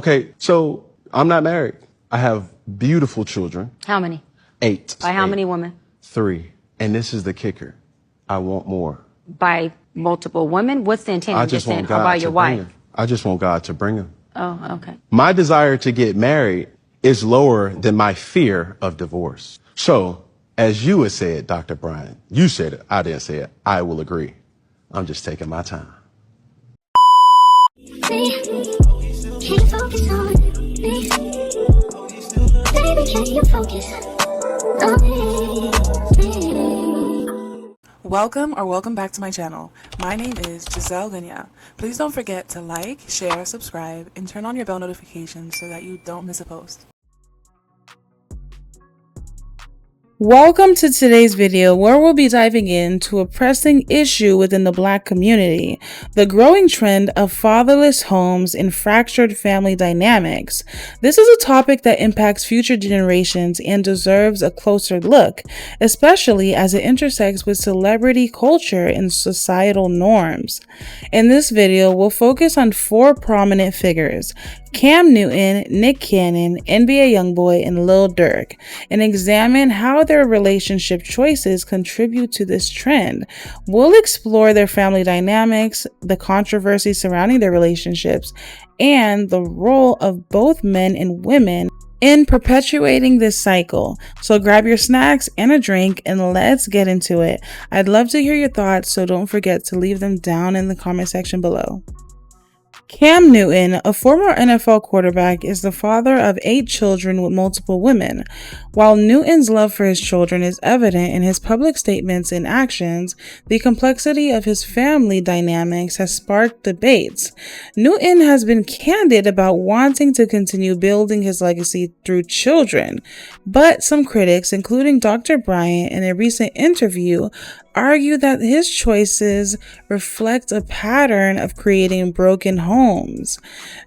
Okay, so I'm not married. I have beautiful children. How many? 8. By how many women? 3. And this is the kicker. I want more. By multiple women? What's the intent? I just want God or by to your bring wife? them. I just want God to bring them. Oh, okay. My desire to get married is lower than my fear of divorce. So, as you had said, Dr. Bryant, you said it, I didn't say it, I will agree. I'm just taking my time. Can you focus on me? Baby, can you focus on me? Welcome back to my channel. My name is Giselle Gunya. Please don't forget to like, share, subscribe, and turn on your bell notifications so that you don't miss a post. Welcome to today's video, where we'll be diving into a pressing issue within the Black community, the growing trend of fatherless homes and fractured family dynamics. This is a topic that impacts future generations and deserves a closer look, especially as it intersects with celebrity culture and societal norms. In this video, we'll focus on 4 prominent figures: Cam Newton, Nick Cannon, NBA YoungBoy, and Lil Durk, and examine how their relationship choices contribute to this trend. We'll explore their family dynamics, the controversy surrounding their relationships, and the role of both men and women in perpetuating this cycle. So grab your snacks and a drink and let's get into it. I'd love to hear your thoughts, so don't forget to leave them down in the comment section below. Cam Newton, a former NFL quarterback, is the father of 8 children with multiple women. While Newton's love for his children is evident in his public statements and actions, the complexity of his family dynamics has sparked debates. Newton has been candid about wanting to continue building his legacy through children, but some critics, including Dr. Bryant in a recent interview, argue that his choices reflect a pattern of creating broken homes.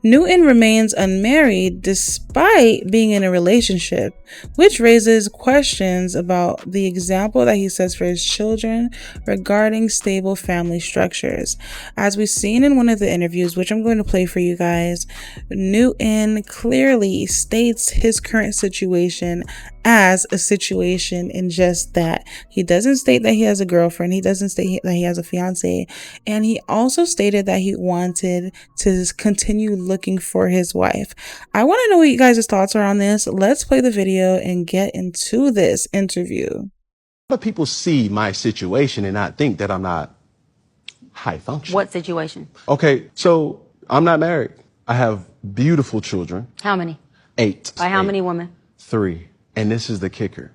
Newton remains unmarried despite being in a relationship, which raises questions about the example that he sets for his children regarding stable family structures. As we've seen in one of the interviews, which I'm going to play for you guys, Newton clearly states his current situation as a situation in just that. He doesn't state that he has a girlfriend. He doesn't state that he has a fiance. And he also stated that he wanted to continue looking for his wife. I want to know what you guys' thoughts are on this. Let's play the video and get into this interview. A lot of people see my situation and not think that I'm not high functioning. What situation? Okay, so I'm not married. I have beautiful children. How many? 8. By how many women? 3. And this is the kicker.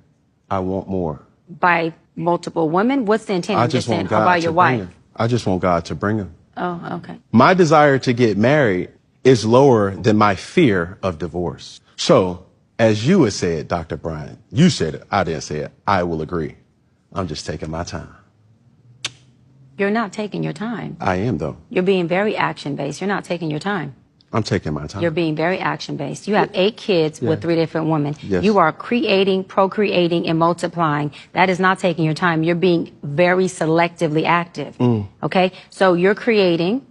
I want more. By multiple women? What's the intent? I just want God or by to your bring wife? them. I just want God to bring them. Oh, okay. My desire to get married is lower than my fear of divorce. So, as you had said, Dr. Bryant, you said it, I didn't say it, I will agree. I'm just taking my time. You're not taking your time. I am, though. You're being very action-based. You're not taking your time. I'm taking my time. You're being very action-based. You have 8 kids with 3 different women. Yes. You are creating, procreating, and multiplying. That is not taking your time. You're being very selectively active. Okay? So you're creating,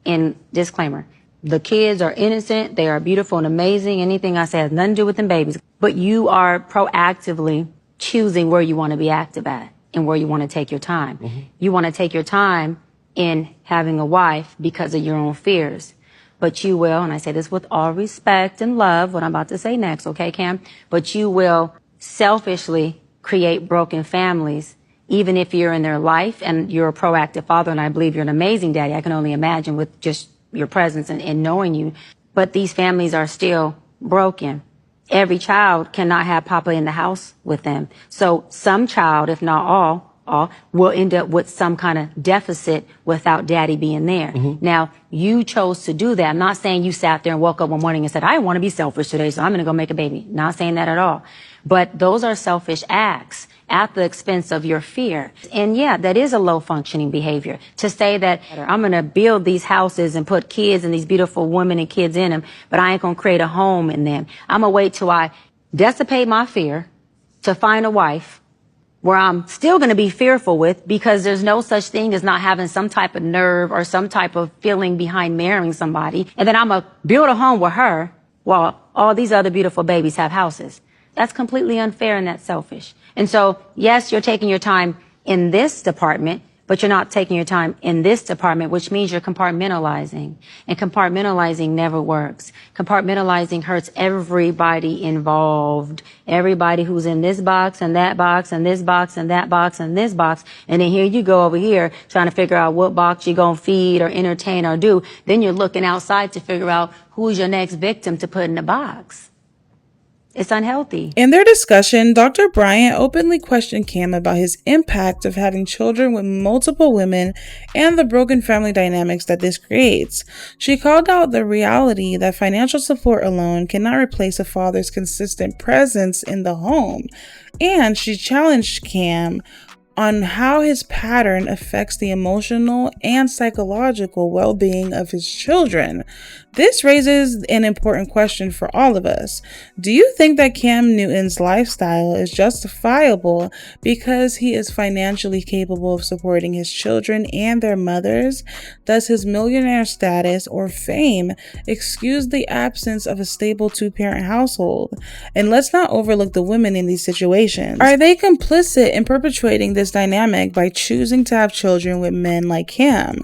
and disclaimer, the kids are innocent. They are beautiful and amazing. Anything I say has nothing to do with them babies. But you are proactively choosing where you want to be active at and where you want to take your time. You want to take your time in having a wife because of your own fears. But you will, and I say this with all respect and love, what I'm about to say next, okay, Cam? But you will selfishly create broken families, even if you're in their life and you're a proactive father, and I believe you're an amazing daddy. I can only imagine with just your presence and knowing you. But these families are still broken. Every child cannot have Papa in the house with them. So some child, if not all, will end up with some kind of deficit without daddy being there. Now, you chose to do that. I'm not saying you sat there and woke up one morning and said, I want to be selfish today, so I'm going to go make a baby. Not saying that at all. But those are selfish acts at the expense of your fear. And yeah, that is a low functioning behavior to say that I'm going to build these houses and put kids and these beautiful women and kids in them, but I ain't going to create a home in them. I'm going to wait till I dissipate my fear to find a wife where I'm still going to be fearful with, because there's no such thing as not having some type of nerve or some type of feeling behind marrying somebody. And then I'm going to build a home with her while all these other beautiful babies have houses. That's completely unfair and that's selfish. And so, yes, you're taking your time in this department, but you're not taking your time in this department, which means you're compartmentalizing. And compartmentalizing never works. Compartmentalizing hurts everybody involved. Everybody who's in this box and that box and this box and that box and this box. And then here you go over here trying to figure out what box you're going to feed or entertain or do. Then you're looking outside to figure out who's your next victim to put in the box. It's unhealthy. In their discussion, Dr. Bryant openly questioned Cam about his impact of having children with multiple women and the broken family dynamics that this creates. She called out the reality that financial support alone cannot replace a father's consistent presence in the home, and she challenged Cam on how his pattern affects the emotional and psychological well-being of his children. This raises an important question for all of us. Do you think that Cam Newton's lifestyle is justifiable because he is financially capable of supporting his children and their mothers? Does his millionaire status or fame excuse the absence of a stable two-parent household? And let's not overlook the women in these situations. Are they complicit in perpetuating this dynamic by choosing to have children with men like Cam?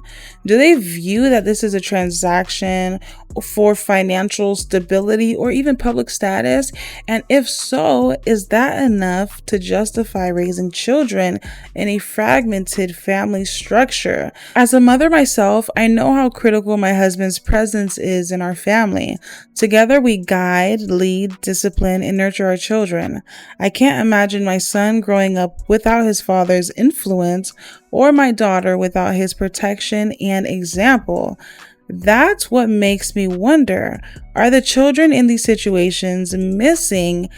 Do they view that this is a transaction for financial stability or even public status? And if so, is that enough to justify raising children in a fragmented family structure? As a mother myself, I know how critical my husband's presence is in our family. Together we guide, lead, discipline, and nurture our children. I can't imagine my son growing up without his father's influence or my daughter without his protection and example. That's what makes me wonder, are the children in these situations missing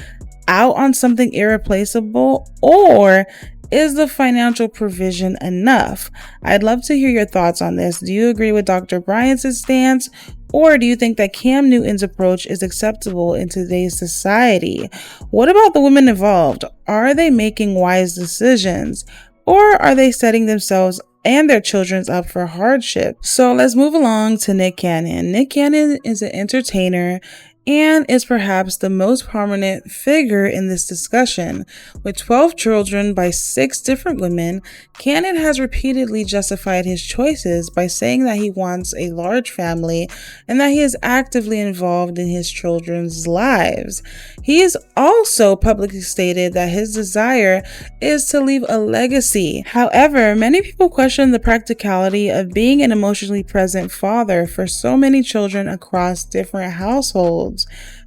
out on something irreplaceable, or is the financial provision enough? I'd love to hear your thoughts on this. Do you agree with Dr. Bryant's stance, or do you think that Cam Newton's approach is acceptable in today's society? What about the women involved? Are they making wise decisions, or are they setting themselves and their children up for hardship? So let's move along to Nick Cannon. Nick Cannon is an entertainer and is perhaps the most prominent figure in this discussion. With 12 children by 6 different women, Cannon has repeatedly justified his choices by saying that he wants a large family and that he is actively involved in his children's lives. He has also publicly stated that his desire is to leave a legacy. However, many people question the practicality of being an emotionally present father for so many children across different households.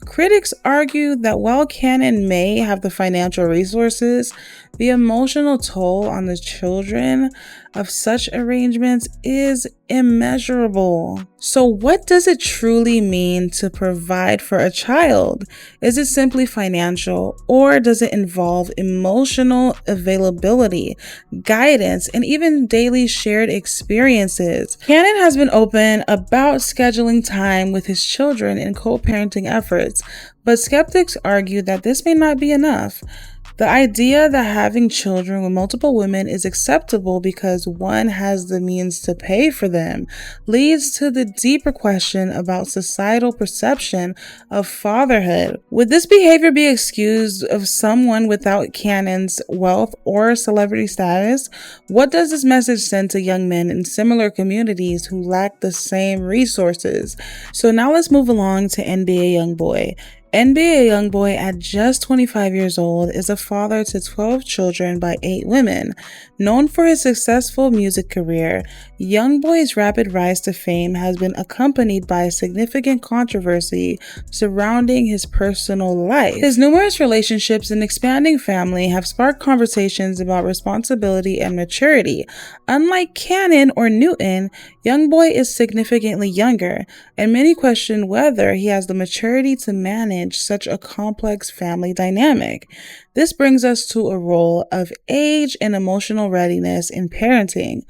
Critics argue that while Cannon may have the financial resources, the emotional toll on the children of such arrangements is immeasurable. So what does it truly mean to provide for a child? Is it simply financial, or does it involve emotional availability, guidance, and even daily shared experiences? Cannon has been open about scheduling time with his children in co-parenting efforts, but skeptics argue that this may not be enough. The idea that having children with multiple women is acceptable because one has the means to pay for them leads to the deeper question about societal perception of fatherhood. Would this behavior be excused of someone without Cannon's wealth or celebrity status? What does this message send to young men in similar communities who lack the same resources? So now let's move along to NBA YoungBoy. NBA YoungBoy, at just 25 years old, is a father to 12 children by 8 women. Known for his successful music career, YoungBoy's rapid rise to fame has been accompanied by significant controversy surrounding his personal life. His numerous relationships and expanding family have sparked conversations about responsibility and maturity. Unlike Cannon or Newton, YoungBoy is significantly younger, and many question whether he has the maturity to manage manage such a complex family dynamic. This brings us to a role of age and emotional readiness in parenting.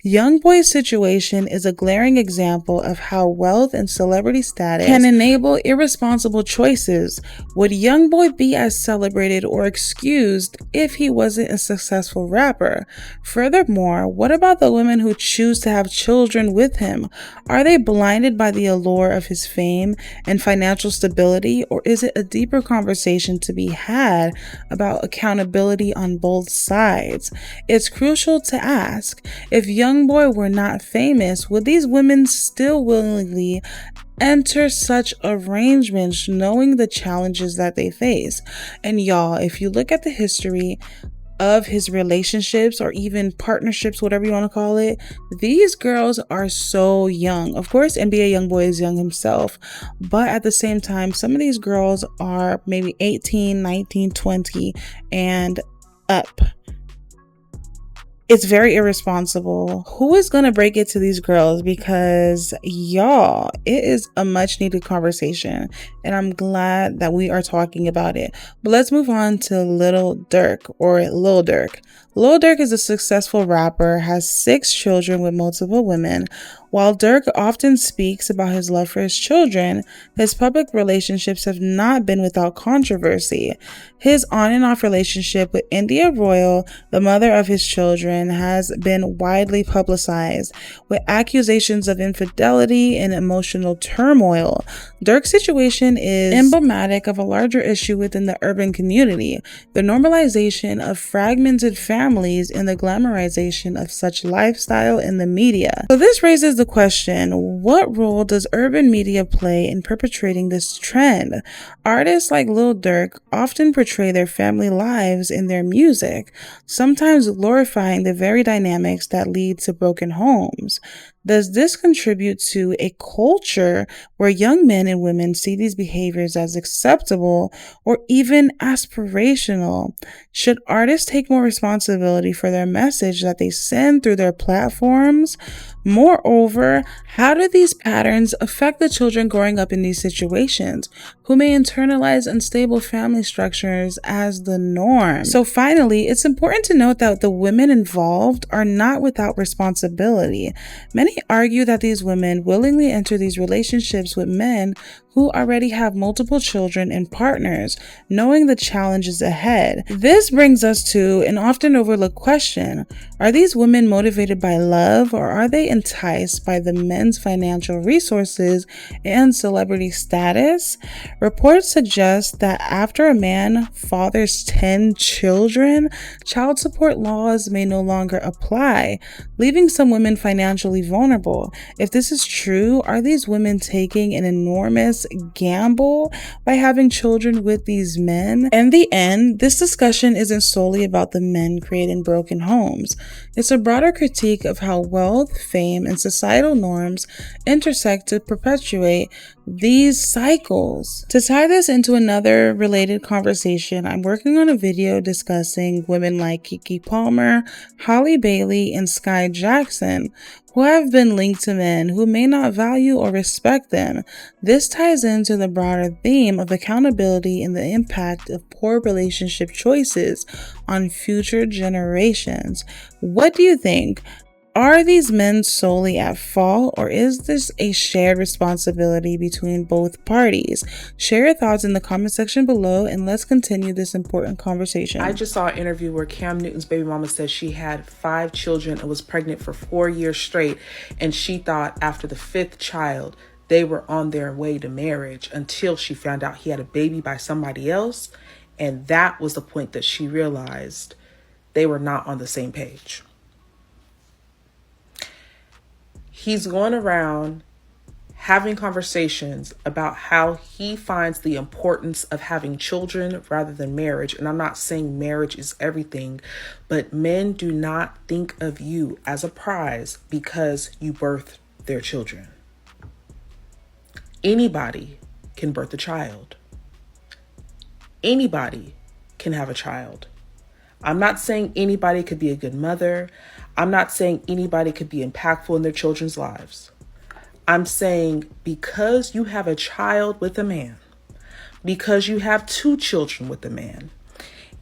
YoungBoy's situation is a glaring example of how wealth and celebrity status can enable irresponsible choices. Would YoungBoy be as celebrated or excused if he wasn't a successful rapper? Furthermore, what about the women who choose to have children with him? Are they blinded by the allure of his fame and financial stability, or is it a deeper conversation to be had about accountability on both sides? It's crucial to ask, if YoungBoy were not famous, would these women still willingly enter such arrangements knowing the challenges that they face? And y'all, if you look at the history of his relationships or even partnerships, whatever you want to call it, these girls are so young. Of course, NBA YoungBoy is young himself, but at the same time, some of these girls are maybe 18, 19, 20 and up. It's very irresponsible. Who is going to break it to these girls? Because y'all, it is a much needed conversation and I'm glad that we are talking about it. But let's move on to Lil Durk or Lil Durk. Lil Durk is a successful rapper, has 6 children with multiple women. While Durk often speaks about his love for his children, his public relationships have not been without controversy. His on and off relationship with India Royal, the mother of his children, has been widely publicized, with accusations of infidelity and emotional turmoil. Durk's situation is emblematic of a larger issue within the urban community, the normalization of fragmented families and the glamorization of such lifestyle in the media. So this raises the question, what role does urban media play in perpetrating this trend? Artists like Lil Durk often portray their family lives in their music, sometimes glorifying the very dynamics that lead to broken homes. Does this contribute to a culture where young men and women see these behaviors as acceptable or even aspirational? Should artists take more responsibility for their message that they send through their platforms? Moreover, how do these patterns affect the children growing up in these situations, who may internalize unstable family structures as the norm? So finally, it's important to note that the women involved are not without responsibility. Many argue that these women willingly enter these relationships with men who already have multiple children and partners, knowing the challenges ahead. This brings us to an often overlooked question. Are these women motivated by love, or are they enticed by the men's financial resources and celebrity status? Reports suggest that after a man fathers 10 children, child support laws may no longer apply, leaving some women financially vulnerable. If this is true, are these women taking an enormous gamble by having children with these men? In the end, this discussion isn't solely about the men creating broken homes. It's a broader critique of how wealth, fame, and societal norms intersect to perpetuate these cycles. To tie this into another related conversation, I'm working on a video discussing women like Keke Palmer, Holly Bailey, and Sky Jackson, who have been linked to men who may not value or respect them. This ties into the broader theme of accountability and the impact of poor relationship choices on future generations. What do you think? Are these men solely at fault, or is this a shared responsibility between both parties? Share your thoughts in the comment section below, and let's continue this important conversation. I just saw an interview where Cam Newton's baby mama said she had 5 children and was pregnant for 4 years straight, and she thought after the 5th child they were on their way to marriage until she found out he had a baby by somebody else, and that was the point that she realized they were not on the same page. He's going around having conversations about how he finds the importance of having children rather than marriage. And I'm not saying marriage is everything, but men do not think of you as a prize because you birthed their children. Anybody can birth a child. Anybody can have a child. I'm not saying anybody could be a good mother. I'm not saying anybody could be impactful in their children's lives. I'm saying because you have a child with a man, because you have 2 children with a man.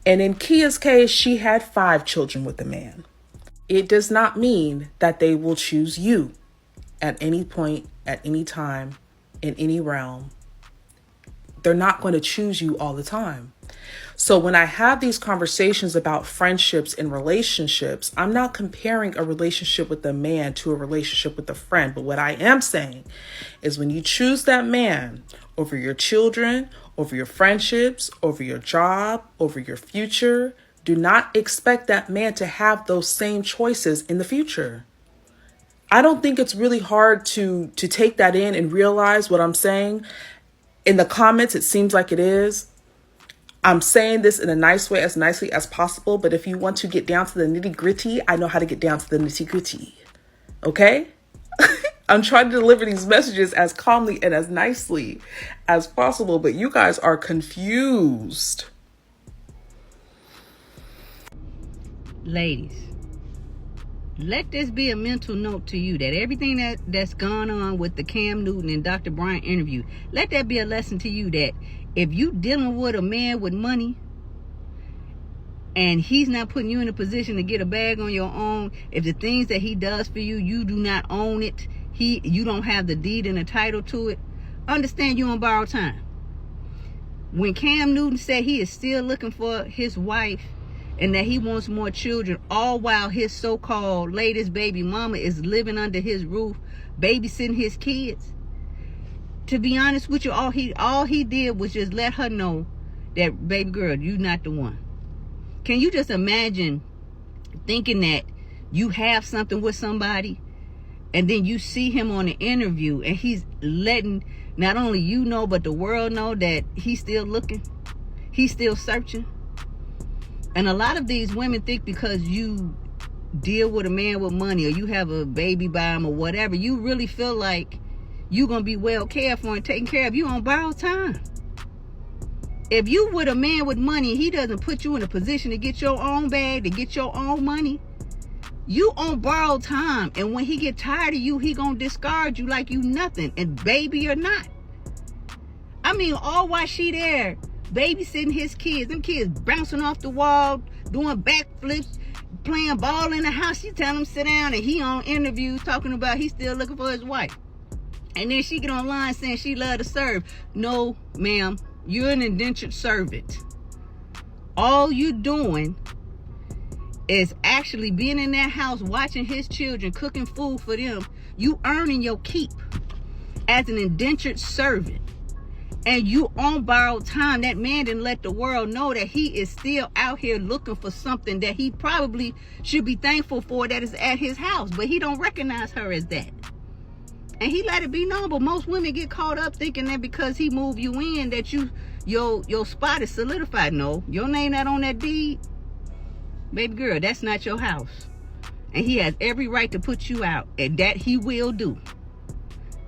And in Kia's case, she had 5 children with a man. It does not mean that they will choose you at any point, at any time, in any realm. They're not going to choose you all the time. So when I have these conversations about friendships and relationships, I'm not comparing a relationship with a man to a relationship with a friend. But what I am saying is when you choose that man over your children, over your friendships, over your job, over your future, do not expect that man to have those same choices in the future. I don't think it's really hard to take that in and realize what I'm saying. In the comments, it seems like it is. I'm saying this in a nice way, as nicely as possible. But if you want to get down to the nitty gritty, I know how to get down to the nitty gritty. Okay? I'm trying to deliver these messages as calmly and as nicely as possible, but you guys are confused. Ladies, let this be a mental note to you that everything that's gone on with the Cam Newton and Dr. Bryant interview, let that be a lesson to you that if you dealing with a man with money and he's not putting you in a position to get a bag on your own, if the things that he does for you, you do not own it, you don't have the deed and the title to it, understand you on borrowed time. When Cam Newton said he is still looking for his wife and that he wants more children, all while his so-called latest baby mama is living under his roof, babysitting his kids, to be honest with you, all he did was just let her know that, baby girl, you not the one. Can you just imagine thinking that you have something with somebody and then you see him on an interview and he's letting not only you know but the world know that he's still looking, he's still searching? And a lot of these women think because you deal with a man with money or you have a baby by him or whatever, you really feel like you're going to be well cared for and taken care of. You on borrowed time. If you with a man with money, he doesn't put you in a position to get your own bag, to get your own money, you on borrowed time. And when he get tired of you, he going to discard you like you nothing. And baby or not. I mean, all while she there babysitting his kids, them kids bouncing off the wall, doing backflips, playing ball in the house. You tell him sit down and he on interviews talking about he's still looking for his wife. And then she get online saying she love to serve. No, ma'am, you're an indentured servant. All you doing is actually being in that house, watching his children, cooking food for them. You earning your keep as an indentured servant. And you on borrowed time. That man didn't let the world know that he is still out here looking for something that he probably should be thankful for that is at his house. But he don't recognize her as that. And he let it be known. But most women get caught up thinking that because he moved you in that your spot is solidified. No, your name not on that deed. Baby girl, that's not your house. And he has every right to put you out. And that he will do.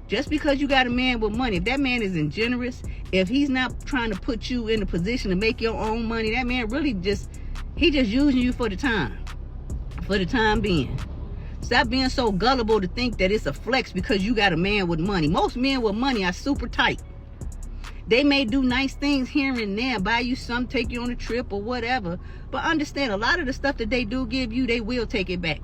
Just because you got a man with money, if that man isn't generous, if he's not trying to put you in a position to make your own money, that man really just using you for the time being. Stop being so gullible to think that it's a flex because you got a man with money. Most men with money are super tight. They may do nice things here and there, buy you something, take you on a trip or whatever. But understand, a lot of the stuff that they do give you, they will take it back.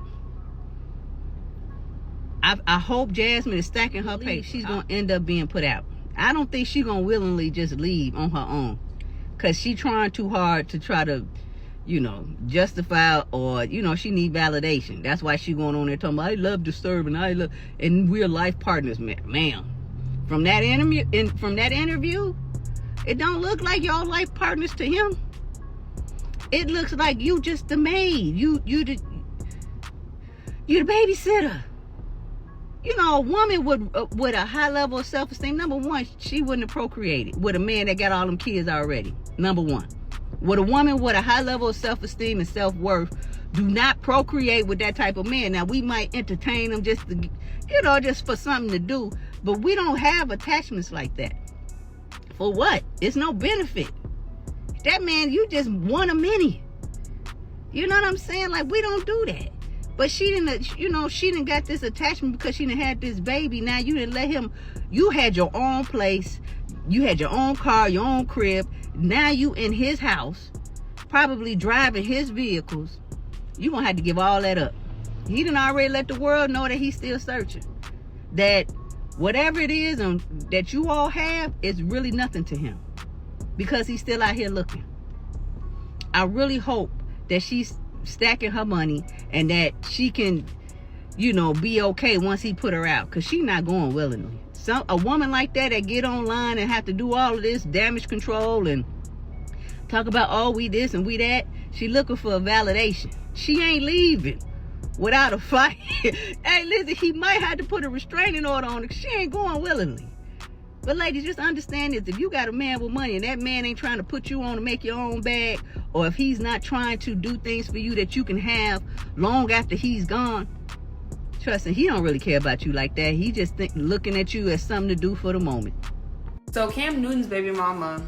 I hope Jasmine is stacking her pay. She's going to end up being put out. I don't think she's going to willingly just leave on her own. Because she's trying too hard to try to, justify or, she need validation. That's why she going on there talking about, I love disturbing, and we're life partners, ma'am. From that interview, it don't look like y'all life partners to him. It looks like you just the maid. You the babysitter. A woman with a high level of self-esteem, number one, she wouldn't have procreated with a man that got all them kids already. Number one. With a woman with a high level of self-esteem and self-worth, do not procreate with that type of man. Now, we might entertain them just to, just for something to do, but we don't have attachments like that. For what? It's no benefit. That man, you just one of many. You know what I'm saying? Like, we don't do that. But she didn't, she didn't got this attachment because she didn't had this baby. Now you didn't let him, you had your own place. You had your own car, your own crib. Now you in his house, probably driving his vehicles. You gonna have to give all that up. He done already let the world know that he's still searching. That whatever it is that you all have is really nothing to him, because he's still out here looking. I really hope that she's stacking her money and that she can, you know, be okay once he put her out, because she's not going willingly. A woman like that get online and have to do all of this damage control and talk about, oh, we this and we that. She looking for a validation. She ain't leaving without a fight. Hey, listen, he might have to put a restraining order on her, because she ain't going willingly. But ladies, just understand this. If you got a man with money and that man ain't trying to put you on to make your own bag, or if he's not trying to do things for you that you can have long after he's gone, trust me, he don't really care about you like that. He just looking at you as something to do for the moment. So Cam Newton's baby mama,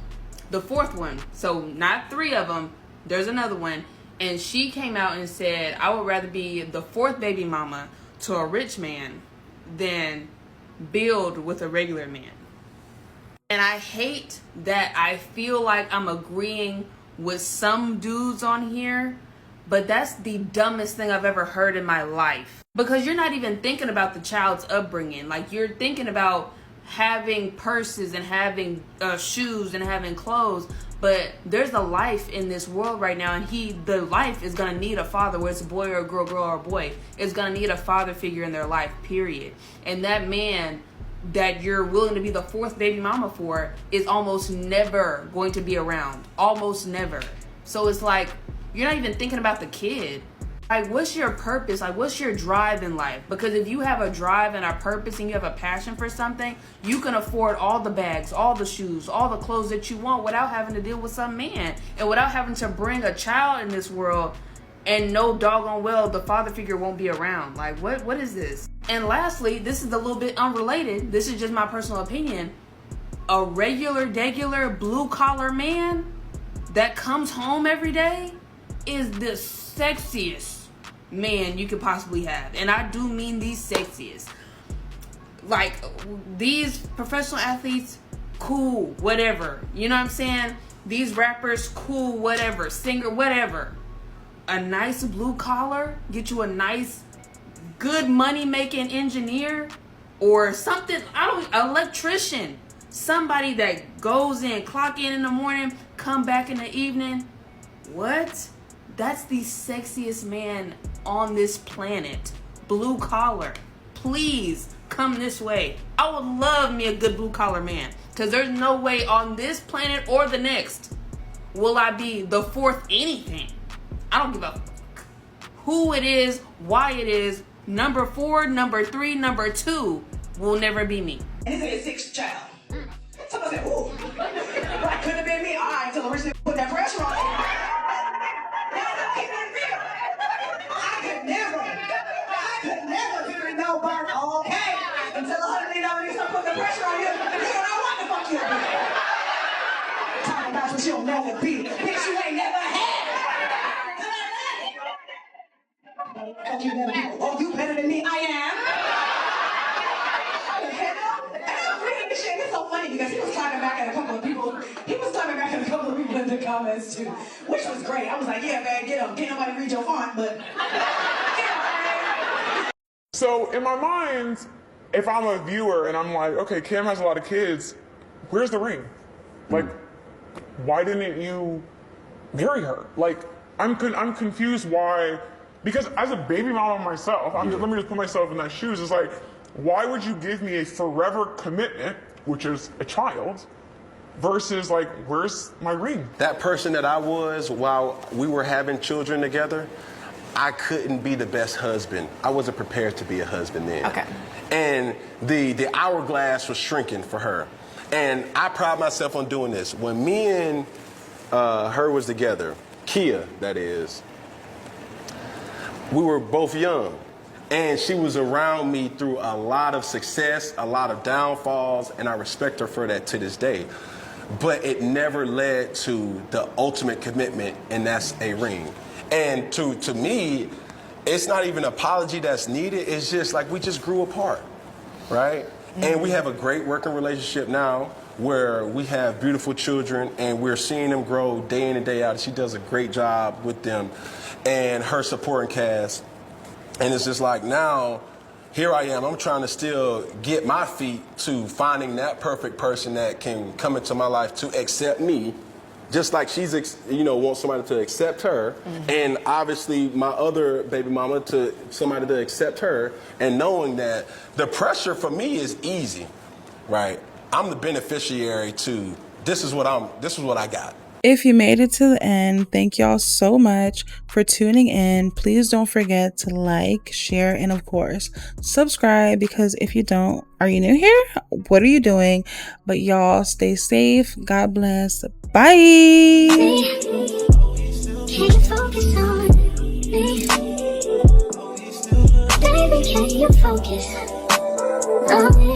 the fourth one, so not three of them, there's another one, and she came out and said, I would rather be the fourth baby mama to a rich man than build with a regular man. And I hate that I feel like I'm agreeing with some dudes on here, but that's the dumbest thing I've ever heard in my life. Because you're not even thinking about the child's upbringing. Like, you're thinking about having purses and having shoes and having clothes, but there's a life in this world right now, and the life is gonna need a father, whether it's a boy or a girl or a boy. It's gonna need a father figure in their life, period. And that man that you're willing to be the fourth baby mama for is almost never going to be around. Almost never. So it's like, you're not even thinking about the kid. Like, what's your purpose? Like, what's your drive in life? Because if you have a drive and a purpose and you have a passion for something, you can afford all the bags, all the shoes, all the clothes that you want without having to deal with some man, and without having to bring a child in this world and no doggone well the father figure won't be around. Like, what is this? And lastly, this is a little bit unrelated. This is just my personal opinion. A regular, blue collar man that comes home every day is the sexiest man you could possibly have. And I do mean the sexiest. Like, these professional athletes, cool, whatever. You know what I'm saying? These rappers, cool, whatever. Singer, whatever. A nice blue collar, get you a nice, good money making engineer or something. Electrician. Somebody that goes in, clock in the morning, come back in the evening. What? That's the sexiest man on this planet. Blue collar. Please come this way. I would love me a good blue collar man, because there's no way on this planet or the next will I be the fourth anything. I don't give a fuck who it is, why it is. Number 4, number 3, number 2 will never be me. And this is his 6th child. Somebody said, ooh, that couldn't have been me. All right, until the rich nigga put that pressure on him. I could never give it no burn, okay? Until $100 million start putting the pressure on you. You don't know what the fuck you're doing. Talking about what you'll never be. Bitch, you ain't never had. Oh, you better than me? I am. It's so funny because he was talking back at a couple of people. He was talking back at a couple of people in the comments too, which was great. I was like, yeah, man, get him. Can't nobody read your font, but So in my mind, if I'm a viewer and I'm like, okay, Cam has a lot of kids, where's the ring? Like, why didn't you marry her? Like, I'm confused why. Because as a baby mama myself, let me just put myself in that shoes. It's like, why would you give me a forever commitment, which is a child, versus like, where's my ring? That person that I was while we were having children together, I couldn't be the best husband. I wasn't prepared to be a husband then. Okay. And the hourglass was shrinking for her. And I pride myself on doing this. When me and her was together, Kia, that is, we were both young. And she was around me through a lot of success, a lot of downfalls, and I respect her for that to this day. But it never led to the ultimate commitment, and that's a ring. And to me, it's not even an apology that's needed. It's just like we just grew apart, right? And we have a great working relationship now. where we have beautiful children and we're seeing them grow day in and day out. She does a great job with them and her supporting cast. And it's just like now, here I am, I'm trying to still get my feet to finding that perfect person that can come into my life to accept me, just like she's, wants somebody to accept her. Mm-hmm. And obviously my other baby mama to somebody to accept her, and knowing that the pressure for me is easy, right? I'm the beneficiary to, this is what I got. If you made it to the end, thank y'all so much for tuning in. Please don't forget to like, share, and of course, subscribe, because if you don't, are you new here? What are you doing? But y'all stay safe. God bless. Bye. Can you focus on me? Baby, can you focus on me?